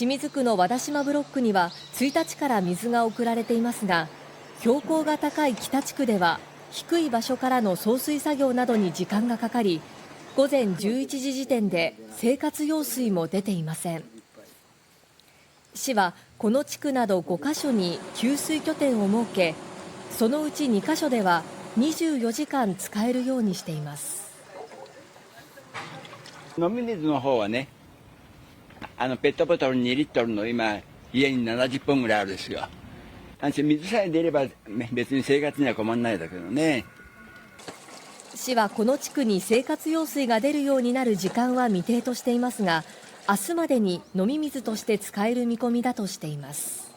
清水区の和田島ブロックには1日から水が送られていますが、標高が高い北地区では低い場所からの送水作業などに時間がかかり、午前11時時点で生活用水も出ていません。市はこの地区など5カ所に給水拠点を設け、そのうち2カ所では24時間使えるようにしています。飲み水の方はね、ペットボトル2リットルの今、家に70本ぐらいあるんですよ。水さえ出れば別に生活には困らないだけどね。市はこの地区に生活用水が出るようになる時間は未定としていますが、明日までに飲み水として使える見込みだとしています。